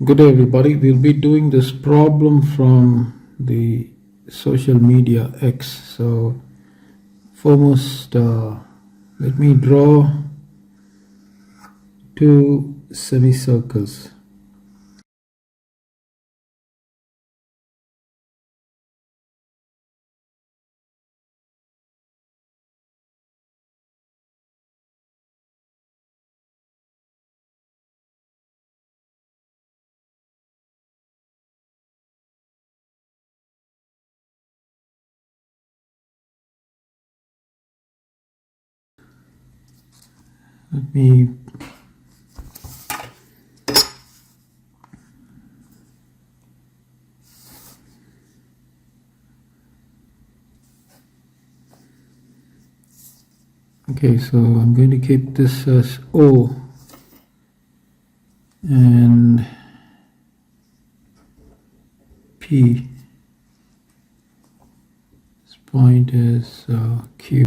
Good day everybody. We'll be doing this problem from the social media X. So foremost, let me draw two semicircles. Let me Okay, so I'm going to keep this as O and P. This point is Q.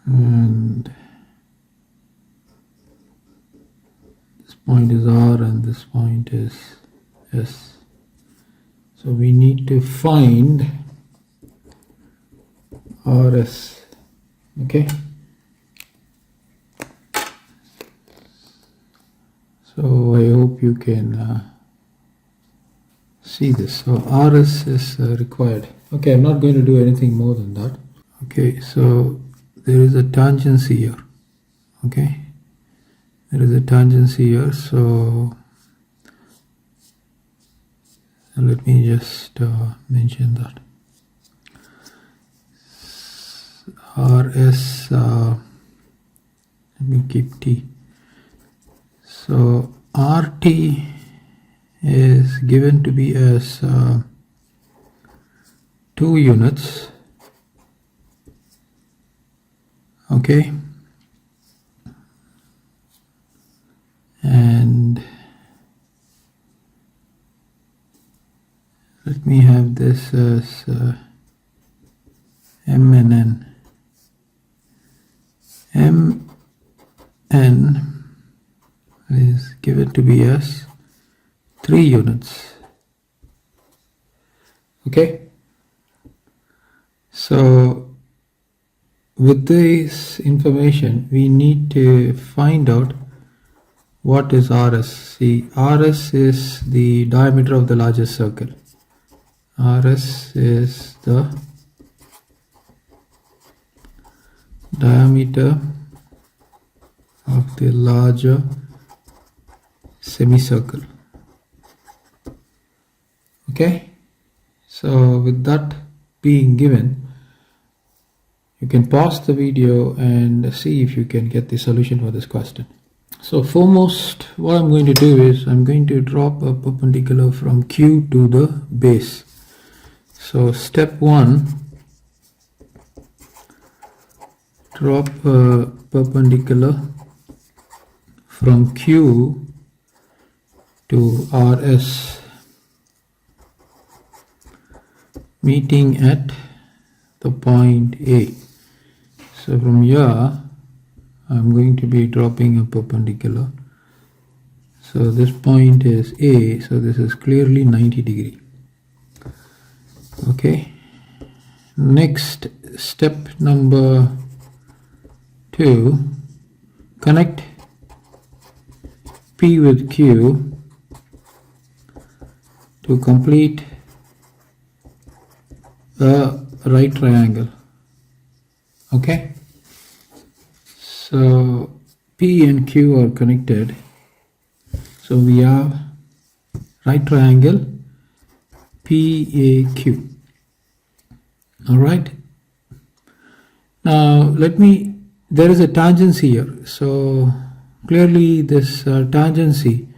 And this point is R and this point is S. So we need to find RS. Okay. So I hope you can see this. So RS is required. Okay, I'm not going to do anything more than that. Okay, so there is a tangency here. Okay, there is a tangency here. So let me just mention that. RS, let me keep T. So RT is given to be as 2 units. Okay, and let me have this as M and N. Mn is given to be as 3 units. Okay, so with this information we need to find out what is RS. See, RS is the diameter of the largest circle. RS is the diameter of the larger semicircle. Okay, so with that being given, you can pause the video and see if you can get the solution for this question. So foremost, what I'm going to do is I'm going to drop a perpendicular from Q to the base. So step 1, drop a perpendicular from Q to RS, meeting at the point A. So from here I'm going to be dropping a perpendicular. So this point is A, so this is clearly 90 degree. Okay, next step number 2, connect P with Q to complete a right triangle. Okay, so P and Q are connected, so we have right triangle PAQ. All right, now there is a tangency here, so clearly this tangency,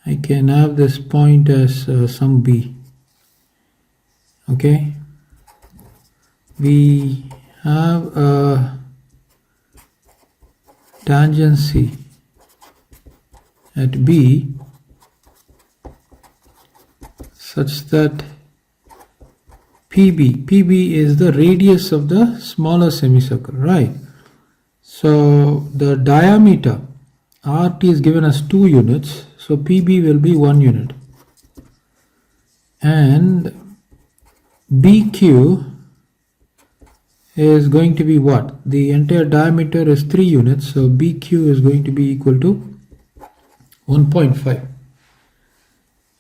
I can have this point as some B. Okay, we have a tangency at B such that PB is the radius of the smaller semicircle, right? So the diameter RT is given as 2 units, so PB will be 1 unit. And BQ is going to be what? The entire diameter is 3 units, so BQ is going to be equal to 1.5.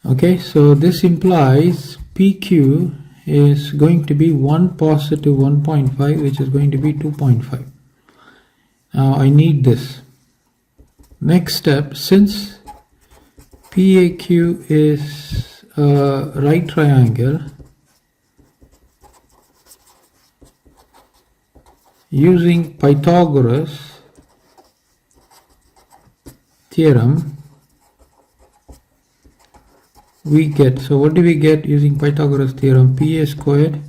Okay, so this implies PQ is going to be 1 positive 1.5, which is going to be 2.5. Now I need this. Next step, since PAQ is a right triangle, using Pythagoras theorem, we get, so what do we get using Pythagoras theorem? PA squared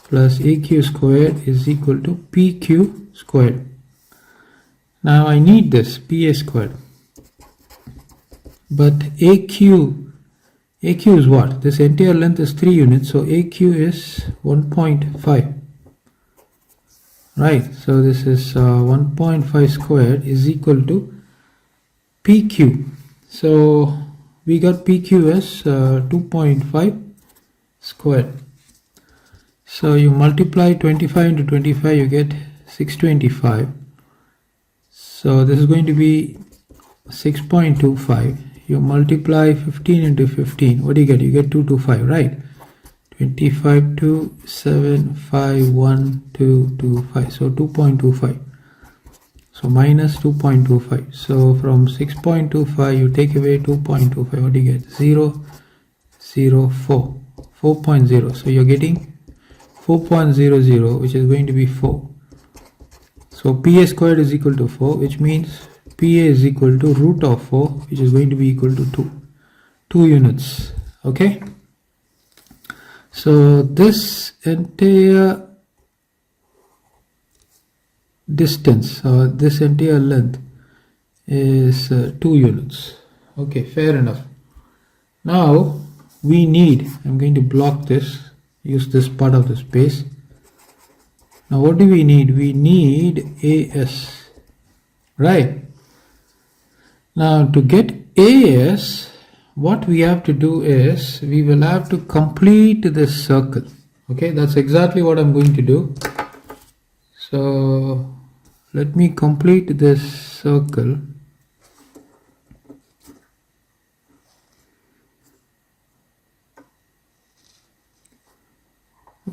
plus AQ squared is equal to PQ squared. Now I need this PA squared, but AQ is what? This entire length is 3 units, so AQ is 1.5. Right, so this is 1.5 squared is equal to PQ. So we got PQ as 2.5 squared. So you multiply 25 into 25, you get 625. So this is going to be 6.25. You multiply 15 into 15. What do you get? You get 225, right? 25 2 7 5 1 2 2 5. So 2.25. So minus 2.25. So from 6.25 you take away 2.25. What do you get? 0 0 4 4.0. So you're getting 4.00, which is going to be 4. So PA squared is equal to 4, which means PA is equal to root of 4, which is going to be equal to 2 units. Okay. So this entire distance, or this entire length, is 2 units. Okay, fair enough. Now we need, I'm going to block this, use this part of the space. Now what do we need? We need AS, right? Now to get AS, what we have to do is, we will have to complete this circle. Okay, that's exactly what I'm going to do. So let me complete this circle.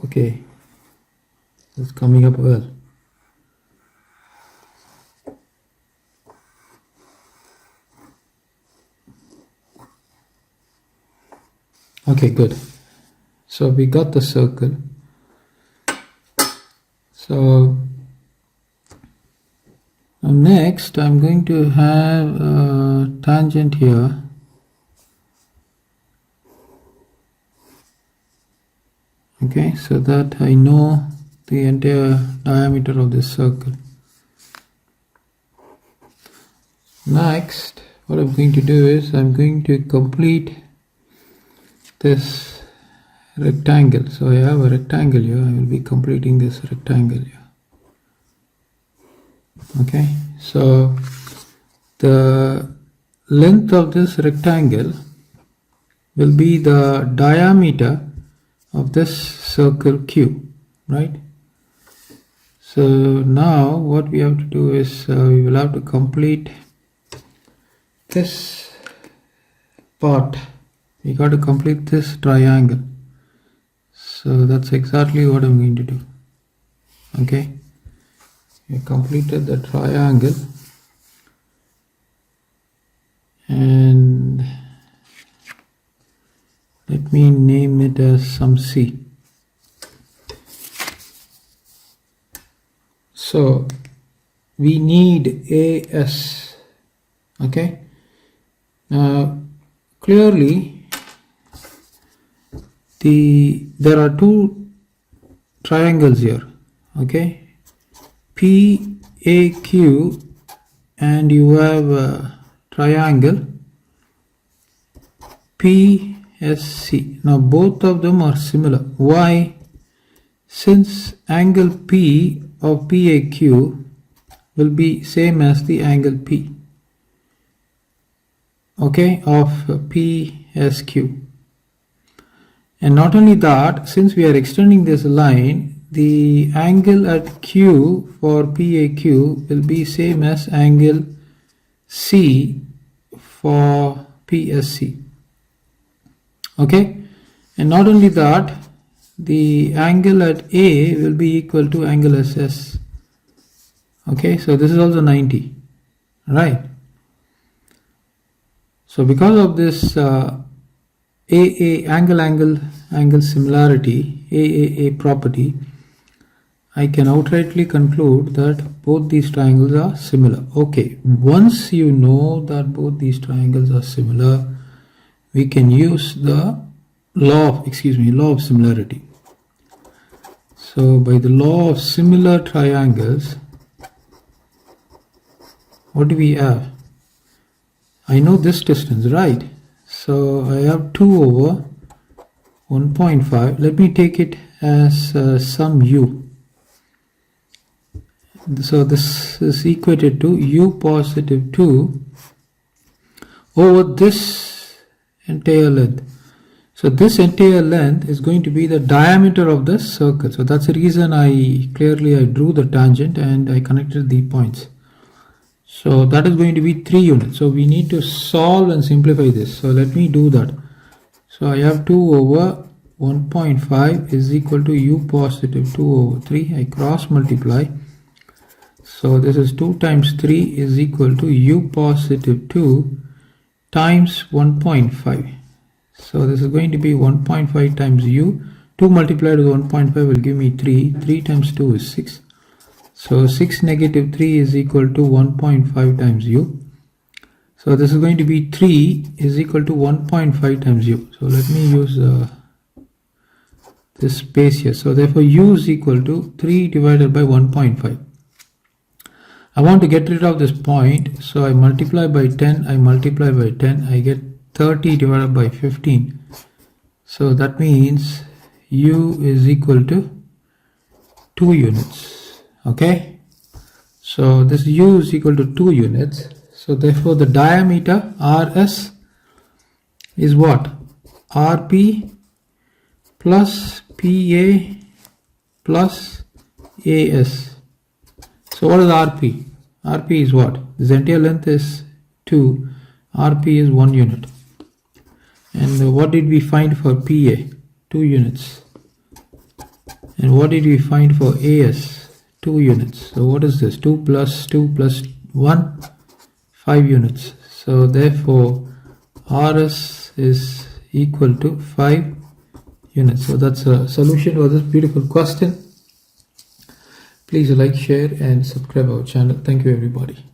Okay, it's coming up well. Okay, good. So we got the circle. So now next I'm going to have a tangent here. Okay, so that I know the entire diameter of this circle. Next, what I'm going to do is, I'm going to complete this rectangle. So I have a rectangle here, I will be completing this rectangle here. Okay, so the length of this rectangle will be the diameter of this circle Q, right? So now what we have to do is, we will have to complete this part. We got to complete this triangle. So that's exactly what I'm going to do. Okay, we completed the triangle, and let me name it as some C. So we need AS. Okay, now clearly there are two triangles here. Okay, PAQ, and you have a triangle PSC. Now both of them are similar. Why? Since angle P of PAQ will be same as the angle P. okay, of PSQ. And not only that, since we are extending this line, the angle at Q for PAQ will be same as angle C for PSC. Okay, and not only that, the angle at A will be equal to angle SS. Okay, so this is also 90, right? So because of this AA angle similarity, AAA property, I can outrightly conclude that both these triangles are similar. Okay, once you know that both these triangles are similar, we can use the law of similarity. So by the law of similar triangles, what do we have? I know this distance, right? So I have 2 over 1.5. Let me take it as some u. So this is equated to u positive 2 over this entire length. So this entire length is going to be the diameter of the circle. So that's the reason I drew the tangent and I connected the points. So that is going to be 3 units. So we need to solve and simplify this. So let me do that. So I have 2 over 1.5 is equal to u positive 2 over 3. I cross multiply. So this is 2 times 3 is equal to u positive 2 times 1.5. So this is going to be 1.5 times u. 2 multiplied with 1.5 will give me 3. 3 times 2 is 6. So 6 negative 3 is equal to 1.5 times u. So this is going to be 3 is equal to 1.5 times u. So let me use this space here. So therefore u is equal to 3 divided by 1.5. I want to get rid of this point. So I multiply by 10. I multiply by 10. I get 30 divided by 15. So that means u is equal to 2 units. Okay, so this u is equal to 2 units. So therefore the diameter RS is what? RP plus PA plus AS. So what is RP? RP is what? This entire length is 2. RP is 1 unit. And what did we find for PA? 2 units. And what did we find for AS? 2 units. So what is this? 2 plus 1, 5 units. So therefore RS is equal to 5 units. So that's a solution for this beautiful question. Please like, share and subscribe our channel. Thank you everybody.